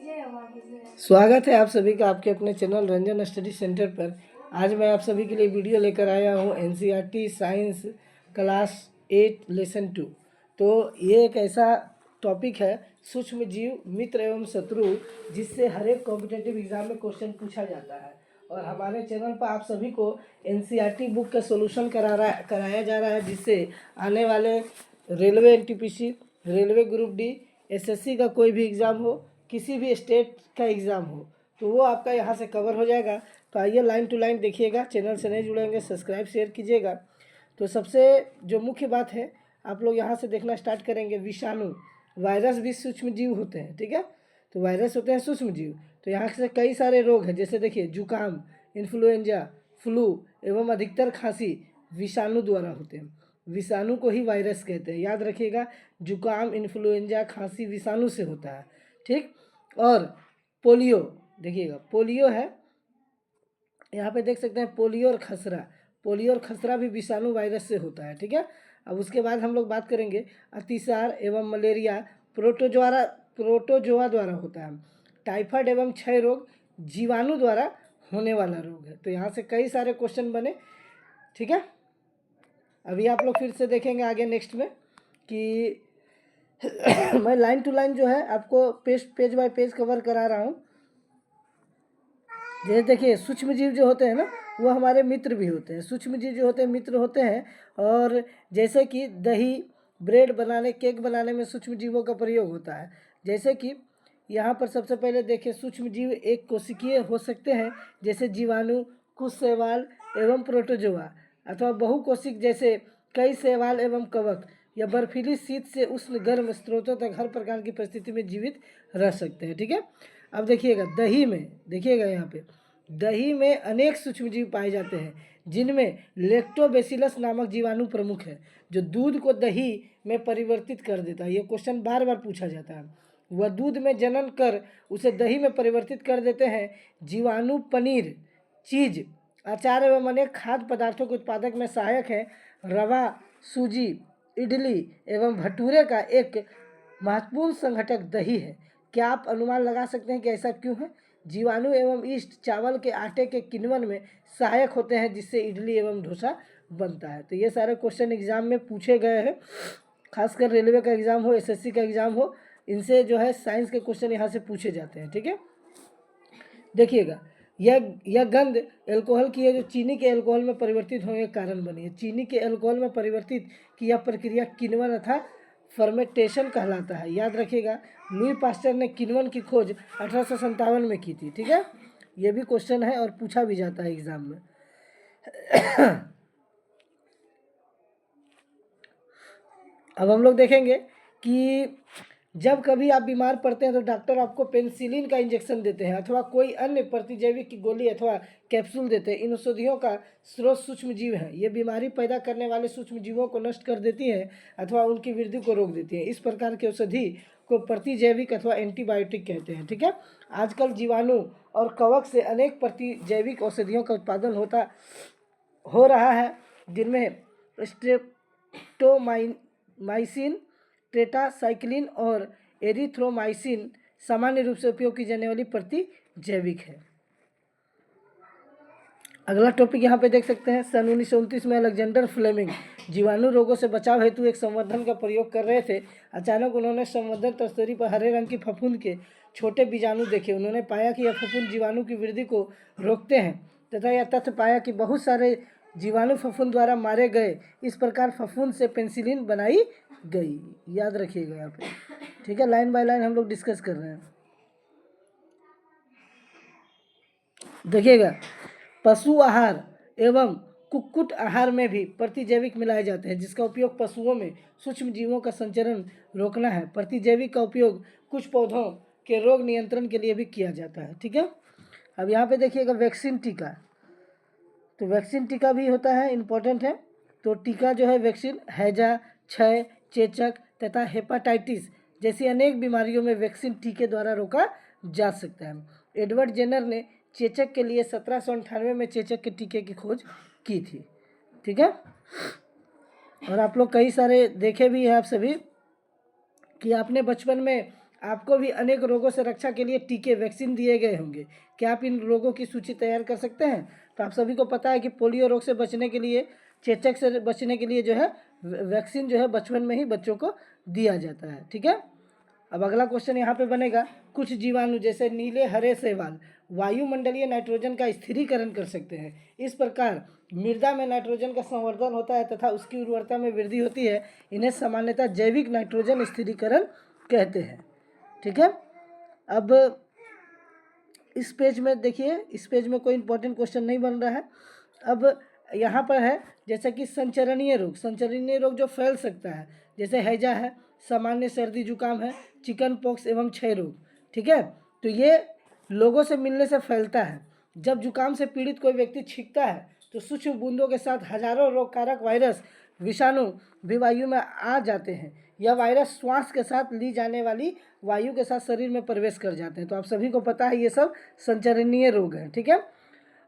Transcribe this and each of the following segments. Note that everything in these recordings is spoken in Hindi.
स्वागत है आप सभी का आपके अपने चैनल रंजन स्टडी सेंटर पर। आज मैं आप सभी के लिए वीडियो लेकर आया हूँ एनसीईआरटी साइंस क्लास 8 लेसन 2। तो ये एक ऐसा टॉपिक है सूक्ष्म जीव मित्र एवं शत्रु, जिससे हर एक कॉम्पिटेटिव एग्जाम में क्वेश्चन पूछा जाता है। और हमारे चैनल पर आप सभी को एनसीईआरटी बुक का सोल्यूशन कराया जा रहा है, जिससे आने वाले railway NTPC, railway group D, SSC का कोई भी एग्ज़ाम हो, किसी भी स्टेट का एग्ज़ाम हो, तो वो आपका यहाँ से कवर हो जाएगा। तो आइए लाइन टू लाइन देखिएगा। चैनल से नहीं जुड़ेंगे सब्सक्राइब शेयर कीजिएगा। तो सबसे जो मुख्य बात है, आप लोग यहाँ से देखना स्टार्ट करेंगे। विषाणु, वायरस भी सूक्ष्म जीव होते हैं, ठीक है। तो वायरस होते हैं सूक्ष्म जीव। तो यहाँ से कई सारे रोग हैं, जैसे देखिए जुकाम, इन्फ्लुएंजा, फ्लू एवं अधिकतर खांसी विषाणु द्वारा होते हैं। विषाणु को ही वायरस कहते हैं, याद रखिएगा। जुकाम, इन्फ्लुएंजा, खांसी विषाणु से होता है, ठीक। और पोलियो, देखिएगा पोलियो है, यहाँ पे देख सकते हैं पोलियो और खसरा। पोलियो और खसरा भी विषाणु वायरस से होता है, ठीक है। अब उसके बाद हम लोग बात करेंगे अतिसार एवं मलेरिया प्रोटोजोआ द्वारा होता है। टाइफाइड एवं क्षय रोग जीवाणु द्वारा होने वाला रोग है। तो यहाँ से कई सारे क्वेश्चन बने, ठीक है। अभी आप लोग फिर से देखेंगे आगे नेक्स्ट में कि मैं लाइन टू लाइन जो है आपको पेज बाय पेज कवर करा रहा हूँ। जैसे देखिए सूक्ष्म जीव जो होते हैं ना, वो हमारे मित्र भी होते हैं। सूक्ष्म जीव जो होते हैं मित्र होते हैं। और जैसे कि दही, ब्रेड बनाने, केक बनाने में सूक्ष्म जीवों का प्रयोग होता है। जैसे कि यहाँ पर सबसे पहले देखिए सूक्ष्म जीव एक कोशिकीय हो सकते हैं, जैसे जीवाणु, कुछ शैवाल एवं प्रोटोजोआ, अथवा बहुकोशिक जैसे कई शैवाल एवं कवक, या बर्फीली शीत से उष्ण गर्म स्रोतों तक हर प्रकार की परिस्थिति में जीवित रह सकते हैं, ठीक है। अब देखिएगा दही में, देखिएगा यहाँ पे दही में अनेक सूक्ष्मजीव पाए जाते हैं, जिनमें लैक्टोबैसिलस नामक जीवाणु प्रमुख है, जो दूध को दही में परिवर्तित कर देता है। ये क्वेश्चन बार बार पूछा जाता है। वह दूध में जनन कर उसे दही में परिवर्तित कर देते हैं। जीवाणु पनीर, चीज, अचार एवं अनेक खाद्य पदार्थों के उत्पादक में सहायक है। रवा, सूजी, इडली एवं भटूरे का एक महत्वपूर्ण संघटक दही है। क्या आप अनुमान लगा सकते हैं कि ऐसा क्यों है? जीवाणु एवं ईस्ट चावल के आटे के किण्वन में सहायक होते हैं, जिससे इडली एवं डोसा बनता है। तो ये सारे क्वेश्चन एग्जाम में पूछे गए हैं, खासकर रेलवे का एग्ज़ाम हो, एसएससी का एग्ज़ाम हो, इनसे जो है साइंस के क्वेश्चन यहाँ से पूछे जाते हैं, ठीक है। देखिएगा यह गंध एल्कोहल की है, जो चीनी के एल्कोहल में परिवर्तित होने के कारण बनी है। चीनी के एल्कोहल में परिवर्तित की यह प्रक्रिया किण्वन अर्थात फर्मेंटेशन कहलाता है। याद रखिएगा, लुई पास्चर ने किण्वन की खोज 1857 में की थी, ठीक है। ये भी क्वेश्चन है और पूछा भी जाता है एग्जाम में। अब हम लोग देखेंगे कि जब कभी आप बीमार पड़ते हैं तो डॉक्टर आपको पेनिसिलिन का इंजेक्शन देते हैं, अथवा कोई अन्य प्रतिजैविक की गोली अथवा कैप्सूल देते हैं। इन औषधियों का स्रोत सूक्ष्म जीव है। ये बीमारी पैदा करने वाले सूक्ष्म जीवों को नष्ट कर देती हैं अथवा उनकी वृद्धि को रोक देती है। इस प्रकार की औषधि को प्रतिजैविक अथवा एंटीबायोटिक कहते हैं, ठीक है। आजकल जीवाणु और कवक से अनेक प्रतिजैविक औषधियों का उत्पादन हो रहा है, जिनमें स्ट्रेप्टोमाइसिन, टेट्रासाइक्लिन और एरिथ्रोमाइसिन सामान्य रूप से उपयोग की जाने वाली प्रतिजैविक है। अगला टॉपिक यहाँ पे देख सकते हैं। सन 1929 में अलेक्जेंडर फ्लेमिंग जीवाणु रोगों से बचाव हेतु एक संवर्धन का प्रयोग कर रहे थे। अचानक उन्होंने संवर्धन तस्तरी पर हरे रंग की फफूंद के छोटे बीजाणु देखे। उन्होंने पाया कि यह फफूंद जीवाणु की वृद्धि को रोकते हैं, तथा यह तथ्य पाया कि बहुत सारे जीवाणु फफूंद द्वारा मारे गए। इस प्रकार फफूंद से पेनिसिलिन बनाई गई। याद रखिएगा यहाँ पे, ठीक है। लाइन बाय लाइन हम लोग डिस्कस कर रहे हैं। देखिएगा पशु आहार एवं कुक्कुट आहार में भी प्रतिजैविक मिलाए जाते हैं, जिसका उपयोग पशुओं में सूक्ष्म जीवों का संचरण रोकना है। प्रतिजैविक का उपयोग कुछ पौधों के रोग नियंत्रण के लिए भी किया जाता है, ठीक है। अब यहाँ पे देखिएगा वैक्सीन टीका। तो वैक्सीन टीका भी होता है, इम्पोर्टेंट है। तो टीका जो है वैक्सीन हैजा, क्षय, चेचक तथा हेपाटाइटिस जैसी अनेक बीमारियों में वैक्सीन टीके द्वारा रोका जा सकता है। एडवर्ड जेनर ने चेचक के लिए 1798 में चेचक के टीके की खोज की थी, ठीक है। और आप लोग कई सारे देखे भी हैं आप सभी कि आपने बचपन में आपको भी अनेक रोगों से रक्षा के लिए टीके वैक्सीन दिए गए होंगे। क्या आप इन रोगों की सूची तैयार कर सकते हैं? तो आप सभी को पता है कि पोलियो रोग से बचने के लिए, चेचक से बचने के लिए जो है वैक्सीन जो है बचपन में ही बच्चों को दिया जाता है। ठीक है, अब अगला क्वेश्चन यहाँ पे बनेगा, कुछ जीवाणु जैसे नीले हरे शैवाल वायुमंडलीय नाइट्रोजन का स्थिरीकरण कर सकते हैं। इस प्रकार मृदा में नाइट्रोजन का संवर्धन होता है तथा उसकी उर्वरता में वृद्धि होती है। इन्हें सामान्यतः जैविक नाइट्रोजन स्थिरीकरण कहते हैं। ठीक है, अब इस पेज में देखिए, इस पेज में कोई इंपॉर्टेंट क्वेश्चन नहीं बन रहा है। अब यहाँ पर है जैसे कि संचरणीय रोग, संचरणीय रोग जो फैल सकता है, जैसे हैजा है, सामान्य सर्दी जुकाम है, चिकन पॉक्स एवं क्षय रोग। ठीक है, तो ये लोगों से मिलने से फैलता है। जब जुकाम से पीड़ित कोई व्यक्ति छींकता है तो सूक्ष्म बूंदों के साथ हजारों रोगकारक वायरस विषाणु भी वायु में आ जाते हैं। यह वायरस श्वास के साथ ली जाने वाली वायु के साथ शरीर में प्रवेश कर जाते हैं। तो आप सभी को पता है ये सब संचरणीय रोग हैं। ठीक है,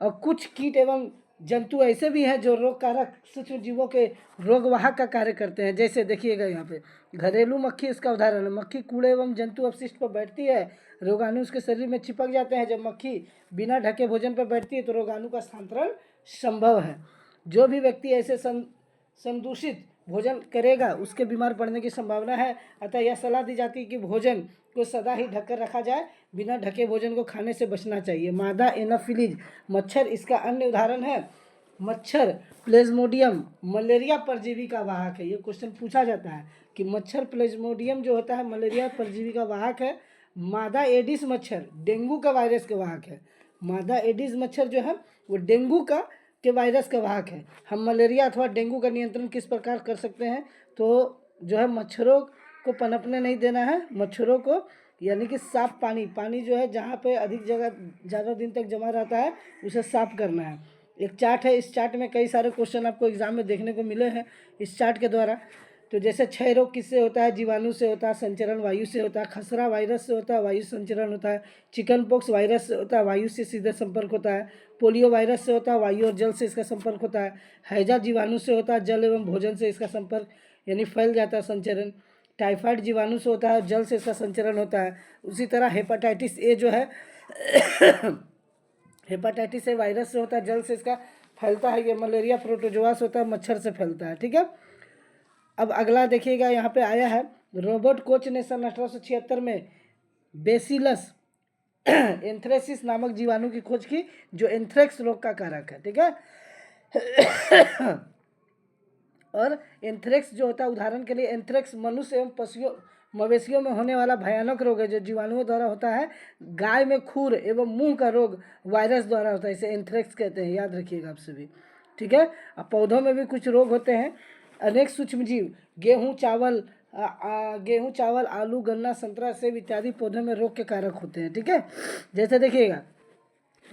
और कुछ कीट एवं जंतु ऐसे भी हैं जो रोग कारक सूक्ष्म जीवों के रोगवाहक का कार्य करते हैं। जैसे देखिएगा यहाँ पे घरेलू मक्खी इसका उदाहरण है। मक्खी कूड़े एवं जंतु अपशिष्ट पर बैठती है, रोगाणु उसके शरीर में चिपक जाते हैं। जब मक्खी बिना ढके भोजन पर बैठती है तो रोगाणु का स्थानांतरण संभव है। जो भी व्यक्ति ऐसे संदूषित भोजन करेगा उसके बीमार पड़ने की संभावना है। अतः यह सलाह दी जाती है कि भोजन को सदा ही ढककर रखा जाए, बिना ढके भोजन को खाने से बचना चाहिए। मादा एनाफिलीज मच्छर इसका अन्य उदाहरण है। मच्छर प्लेज्मोडियम मलेरिया परजीवी का वाहक है। ये क्वेश्चन पूछा जाता है कि मच्छर प्लेज्मोडियम जो होता है मलेरिया परजीवी का वाहक है। मादा एडिस मच्छर डेंगू का वायरस का वाहक है। मादा एडिस मच्छर जो है वो डेंगू के वायरस का वाहक है। हम मलेरिया अथवा डेंगू का नियंत्रण किस प्रकार कर सकते हैं? तो जो है मच्छरों को पनपने नहीं देना है। मच्छरों को यानी कि साफ पानी जो है जहाँ पे अधिक जगह ज़्यादा दिन तक जमा रहता है उसे साफ करना है। एक चार्ट है, इस चार्ट में कई सारे क्वेश्चन आपको एग्जाम में देखने को मिले हैं इस चार्ट के द्वारा। तो जैसे क्षय रोग किससे होता है? जीवाणु से होता है, संचरण वायु से होता है। खसरा वायरस से होता है, वायु संचरण होता है। चिकन पॉक्स वायरस से होता है, वायु से सीधे संपर्क होता है। पोलियो वायरस से होता है, वायु और जल से इसका संपर्क होता है। हैजा जीवाणु से होता है, जल एवं भोजन से इसका संपर्क यानी फैल जाता है संचरण। टाइफाइड जीवाणु से होता है, जल से इसका संचरण होता है। उसी तरह हेपेटाइटिस ए जो है हेपेटाइटिस ए वायरस से होता है, जल से इसका फैलता है। ये मलेरिया प्रोटोजोआ से होता है, मच्छर से फैलता है। ठीक है, अब अगला देखिएगा यहाँ पे आया है, रॉबर्ट कोच ने सन 1876 में बेसिलस एंथ्रेसिस नामक जीवाणु की खोज की जो एंथ्रेक्स रोग का कारक है। ठीक है और एंथ्रेक्स जो होता है, उदाहरण के लिए एंथ्रेक्स मनुष्य एवं पशुओं मवेशियों में होने वाला भयानक रोग है जो जीवाणुओं द्वारा होता है। गाय में खुर एवं मुंह का रोग वायरस द्वारा होता है, इसे एंथ्रेक्स कहते हैं, याद रखिएगा आप सभी। ठीक है, अब पौधों में भी कुछ रोग होते हैं। अनेक सूक्ष्मजीव गेहूँ चावल आलू गन्ना संतरा सेब इत्यादि पौधों में रोग के कारक होते हैं। ठीक है, जैसे देखिएगा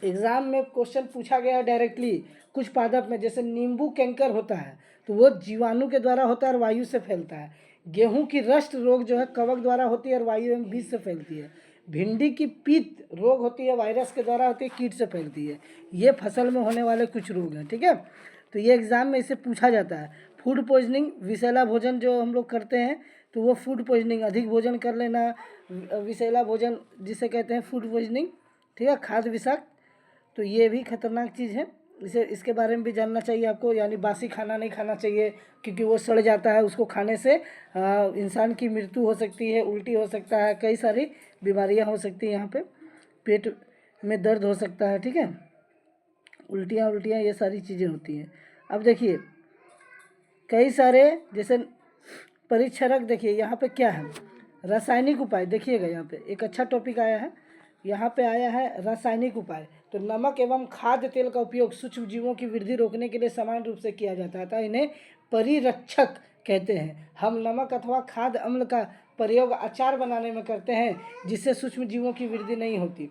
एग्जाम में क्वेश्चन पूछा गया डायरेक्टली कुछ पादप में, जैसे नींबू कैंकर होता है तो वो जीवाणु के द्वारा होता है और वायु से फैलता है। गेहूं की रस्ट रोग जो है कवक द्वारा होती है और वायु एवं बीज से फैलती है। भिंडी की पीत रोग होती है, वायरस के द्वारा होती है, कीट से फैलती है। ये फसल में होने वाले कुछ रोग हैं। ठीक है, तो ये एग्जाम में इसे पूछा जाता है। फूड पॉइजनिंग विषैला भोजन जो हम लोग करते हैं तो वो फूड पॉइजनिंग, अधिक भोजन कर लेना, विषैला भोजन जिसे कहते हैं फूड पॉइजनिंग। ठीक है, खाद्य विषाक्त, तो ये भी खतरनाक चीज़ है, इसके बारे में भी जानना चाहिए आपको। यानी बासी खाना नहीं खाना चाहिए क्योंकि वो सड़ जाता है, उसको खाने से इंसान की मृत्यु हो सकती है, उल्टी हो सकता है, कई सारी बीमारियां हो सकती हैं। यहाँ पे पेट में दर्द हो सकता है। ठीक है, उल्टियाँ ये सारी चीज़ें होती हैं। अब देखिए कई सारे जैसे परिक्षरक, देखिए यहाँ पे क्या है, रासायनिक उपाय। देखिएगा यहाँ पे एक अच्छा टॉपिक आया है, यहाँ पे आया है रासायनिक उपाय। तो नमक एवं खाद्य तेल का उपयोग सूक्ष्म जीवों की वृद्धि रोकने के लिए समान रूप से किया जाता है, इन्हें परिरक्षक कहते हैं। हम नमक अथवा खाद्य अम्ल का प्रयोग अचार बनाने में करते हैं जिससे सूक्ष्म जीवों की वृद्धि नहीं होती।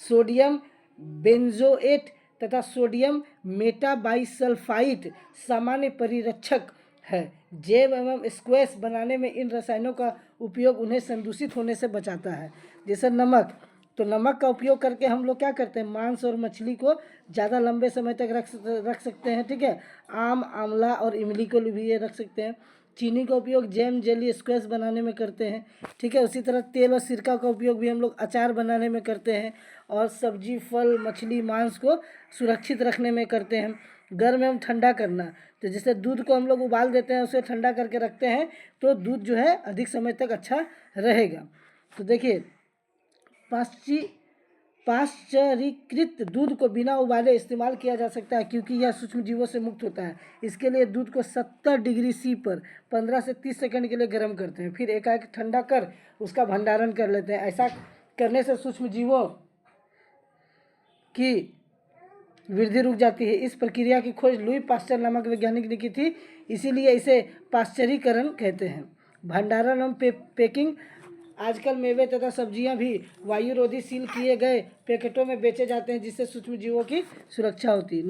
सोडियम बेंजोएट तथा सोडियम मेटाबाइसल्फाइड सामान्य परिरक्षक है। जैव एवं स्क्वैश बनाने में इन रसायनों का उपयोग उन्हें संदूषित होने से बचाता है। जैसे नमक, तो नमक का उपयोग करके हम लोग क्या करते हैं, मांस और मछली को ज़्यादा लंबे समय तक रख सकते हैं। ठीक है, आम, आंवला और इमली को भी ये रख सकते हैं। चीनी का उपयोग जैम, जेली, स्क्वैश बनाने में करते हैं। ठीक है, उसी तरह तेल और सिरका का उपयोग भी हम लोग अचार बनाने में करते हैं, और सब्जी, फल, मछली, मांस को सुरक्षित रखने में करते हैं। गर्म एवं ठंडा करना, तो जैसे दूध को हम लोग उबाल देते हैं, उसे ठंडा करके रखते हैं, तो दूध जो है अधिक समय तक अच्छा रहेगा। तो देखिए, पाश्चरीकृत दूध को बिना उबाले इस्तेमाल किया जा सकता है, क्योंकि यह सूक्ष्म जीवों से मुक्त होता है। इसके लिए दूध को 70 डिग्री सी पर 15 से 30 सेकंड के लिए गर्म करते हैं, फिर एकाएक ठंडा कर उसका भंडारण कर लेते हैं। ऐसा करने से सूक्ष्म जीवों की वृद्धि रुक जाती है। इस प्रक्रिया की खोज लुई पास्चर नामक वैज्ञानिक ने की थी, इसीलिए इसे पाश्चरीकरण कहते हैं। भंडारण एवं पैकिंग, आजकल मेवे तथा सब्जियां भी वायुरोधी सील किए गए पैकेटों में बेचे जाते हैं, जिससे सूक्ष्म जीवों की सुरक्षा होती है।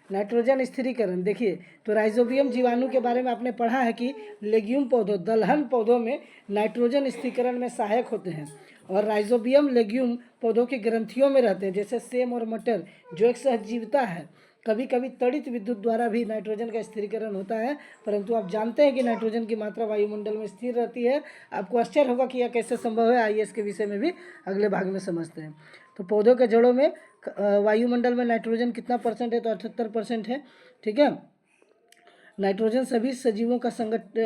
नाइट्रोजन स्थिरीकरण, देखिए, तो राइजोबियम जीवाणु के बारे में आपने पढ़ा है कि लेग्यूम पौधों, दलहन पौधों में नाइट्रोजन स्थिरीकरण में सहायक होते हैं, और राइजोबियम लेग्यूम पौधों की ग्रंथियों में रहते हैं, जैसे सेम और मटर, जो एक सहजीविता है। कभी कभी तड़ित विद्युत द्वारा भी नाइट्रोजन का स्थिरीकरण होता है, परंतु आप जानते हैं कि नाइट्रोजन की मात्रा वायुमंडल में स्थिर रहती है। आपको आश्चर्य होगा कि यह कैसे संभव है, आइए इसके विषय में भी अगले भाग में समझते हैं। तो पौधों के जड़ों में वायुमंडल में नाइट्रोजन कितना % है, तो 78% है। ठीक है, नाइट्रोजन सभी सजीवों का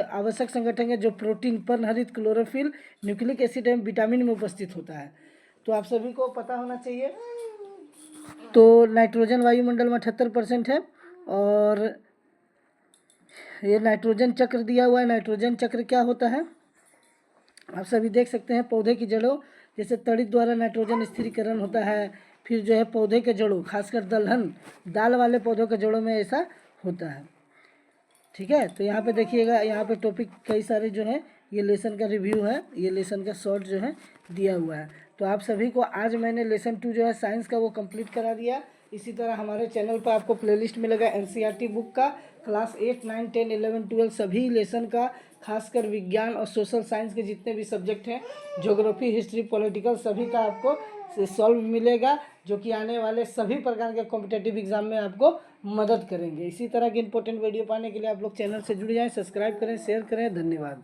आवश्यक संगठन है, जो प्रोटीन, पर्णहरित, क्लोरोफिल, न्यूक्लिक एसिड एवं विटामिन में उपस्थित होता है। तो आप सभी को पता होना चाहिए। तो नाइट्रोजन वायुमंडल में 78% है, और ये नाइट्रोजन चक्र दिया हुआ है। नाइट्रोजन चक्र क्या होता है, आप सभी देख सकते हैं। पौधे की जड़ों, जैसे तड़ित द्वारा नाइट्रोजन स्थिरीकरण होता है, फिर जो है पौधे के जड़ों, खासकर दलहन, दाल वाले पौधों के जड़ों में ऐसा होता है। ठीक है, तो यहाँ पे देखिएगा, यहाँ पे टॉपिक कई सारे जो है, ये लेसन का रिव्यू है, ये लेसन का शॉर्ट जो है दिया हुआ है। तो आप सभी को आज मैंने लेसन 2 जो है साइंस का वो कंप्लीट करा दिया। इसी तरह हमारे चैनल पर आपको प्लेलिस्ट मिलेगा एनसीईआरटी बुक का, क्लास 8, 9, 10, 11, 12 सभी लेसन का, खासकर विज्ञान और सोशल साइंस के जितने भी सब्जेक्ट हैं, ज्योग्राफी, हिस्ट्री, पॉलिटिकल, सभी का आपको सॉल्व मिलेगा, जो कि आने वाले सभी प्रकार के कॉम्पिटेटिव एग्जाम में आपको मदद करेंगे। इसी तरह की इंपॉर्टेंट वीडियो पाने के लिए आप लोग चैनल से जुड़ जाएं, सब्सक्राइब करें, शेयर करें। धन्यवाद।